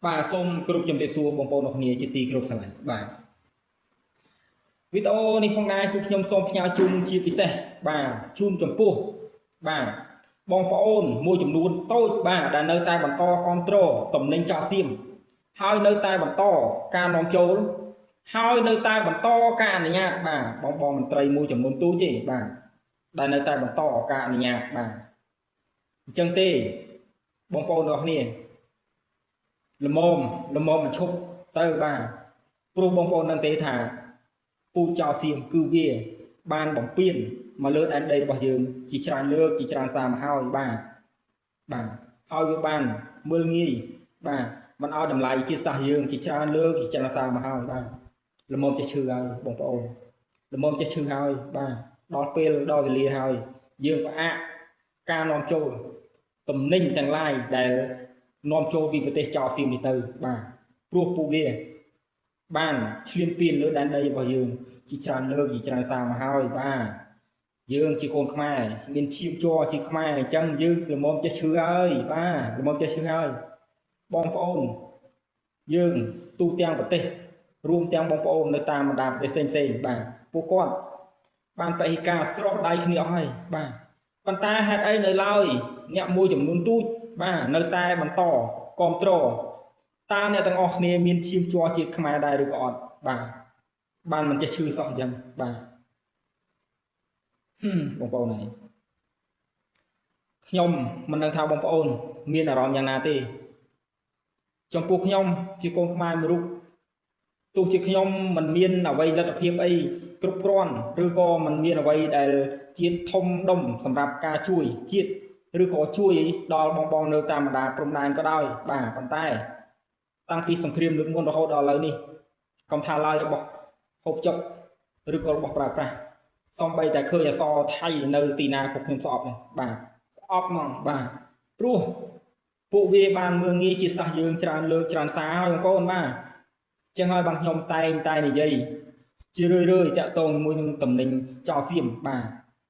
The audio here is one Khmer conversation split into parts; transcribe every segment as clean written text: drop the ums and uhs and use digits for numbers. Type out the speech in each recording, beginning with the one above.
បាទសូមគោរពជំរាបសួរបងប្អូនអរគ្នាជាទីគោរពស្រឡាញ់បាទវីដេអូនេះផងដែរគឺខ្ញុំសូមផ្ញើជូនជាពិសេសបាទជូនចំពោះបាទបងប្អូនមួយចំនួនតូចបាទដែលនៅតែបន្តគ្រប់គ្រងតំណែងចោលសៀមហើយនៅតែបន្តការនាំចូលហើយនៅតែបន្តការអនុញ្ញាតបាទបងមន្ត្រីមួយចំនួនទូចទេបាទដែលនៅតែបន្តការអនុញ្ញាតបាទអញ្ចឹងទេបងប្អូនអរគ្នាល្មមមិនឈប់ទៅបាទព្រោះបងប្អូននឹងទេថាពូចោលសៀមគឺវាបានបំពេញមកលើដែនដីរបស់យើងជាច្រើនលើកជាច្រើនសារមកហើយបាទហើយវាបានមើលងាយបាទមិនឲ្យតម្លៃជាតិសាសន៍យើងជាច្រើនលើកជាច្រើនសារមកហើយបាទល្មមចេះឈឺហើយបងប្អូនល្មមចេះឈឺហើយបាទដល់ពេលដល់វេលាហើយយើងផ្អាកការនាំចូលតំណែងទាំងឡាយដែលនាំចូលពីប្រទេសចោលសៀមនេះទៅបាទព្រោះពួកវាបានឈ្លានពានលើដែនដីរបស់យើងជាច្រើនលើកជាច្រើនសារមកហើយបាទយើងជាកូនខ្មែរមានឈាមជ័រជាខ្មែរអញ្ចឹងយើងល្មមចេះឈឺហើយបាទល្មមចេះឈឺហើយបងប្អូនយើងទូទាំងប្រទេសរួមទាំងបងប្អូននៅតាមបណ្ដាប្រទេសផ្សេងបាទពួកគាត់បានបេះការស្រោះដៃគ្នាអស់ហើយបាទប៉ុន្តែហេតុអីនៅឡើយអ្នកមួយចំនួនទូចបាទនៅតែបន្តគ្រប់គ្រងតើអ្នកទាំងអស់គ្នាមានឈាមជ័រជាតិខ្មែរដែរឬក៏អត់បាទបានមិនចេះឈឺសោះអញ្ចឹងបាទបងប្អូនហើយខ្ញុំមិនដឹងថាបងប្អូនមានអារម្មណ៍យ៉ាងណាទេចំពោះខ្ញុំជាកូនខ្មែរមួយរូបទោះជាខ្ញុំមិនមានអ្វីលទ្ធភាពអីគ្រប់គ្រាន់ឬក៏មិនមានអ្វីដែលជាតិធំដុំសម្រាប់ការជួយជាតិឬក៏ជួយដល់បងនៅតាមបណ្ដាព្រំដែនក៏ដោយបាទប៉ុន្តែតាំងពីសង្គ្រាមលើកមុនរហូតដល់ឥឡូវនេះកុំថាឡើយរបស់ហូបចុកឬក៏របស់ប្រើប្រាស់សំបីតែឃើញអក្សរថៃនៅទីណាក៏ខ្ញុំស្អប់ដែរបាទស្អប់ហ្មងបាទព្រោះពួកវាបានមើលងាយជាសាសយើងច្រើនលើកច្រើនសារហើយបងប្អូនបាទចឹងហើយបងខ្ញុំតែនិយាយជារឿយតាក់ទងជាមួយនឹងតំណែងចោលសៀមបាទ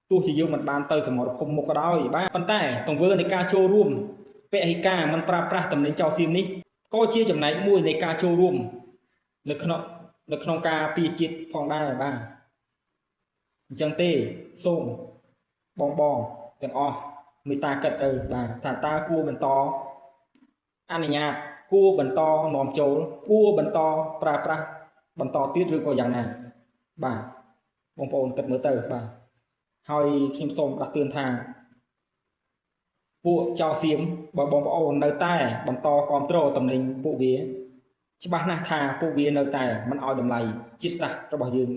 ទោះជាយើងមិនបានទៅសមរភូមិមុខក៏ដោយបាទប៉ុន្តែទង្វើនៃការចូលរួមពហិការមិនប្រើប្រាស់តំណែងចោលសៀមនេះក៏ជាចំណែកមួយនៃការចូលរួមនៅក្នុងការពារជាតិផងដែរបាទអញ្ចឹងទេសូមបងទាំងអស់មេត្តាគិតទៅបាទថាតើគួរបន្តអនុញ្ញាតគួរបន្តនាំចូលគួរបន្តប្រើប្រាស់បន្តទៀតឬក៏យ៉ាងណាបាទបងប្អូនគិតមើលទៅបាទហើយខ្ញុំសូមដាស់តឿនថាពួកចោលសៀមបើបងប្អូននៅតែបន្តគ្រប់គ្រងតំណែងពួកវាច្បាស់ណាស់ថាពួកវានៅតែមិនឲ្យតម្លៃជាតិសាសន៍របស់យើង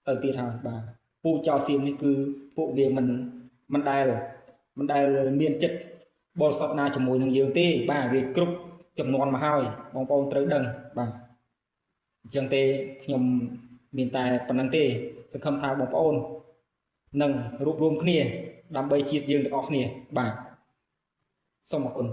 ទៅទៀតហើយបាទពួកចោលសៀមនេះគឺពួកវាមិនដែលមានចិត្តបរិសុទ្ធណាជាមួយនឹងយើងទេបាទវាគ្រប់ចំនួនមកហើយបងប្អូនត្រូវដឹងបាទអញ្ចឹងទេខ្ញុំមានតែប៉ុណ្្នឹងទេសង្ឃឹមថាបងប្អូននឹងរួបរวมគ្នាដើម្បីជាតិយើងទាំងអស់គ្នាបាទសូមអរគុណ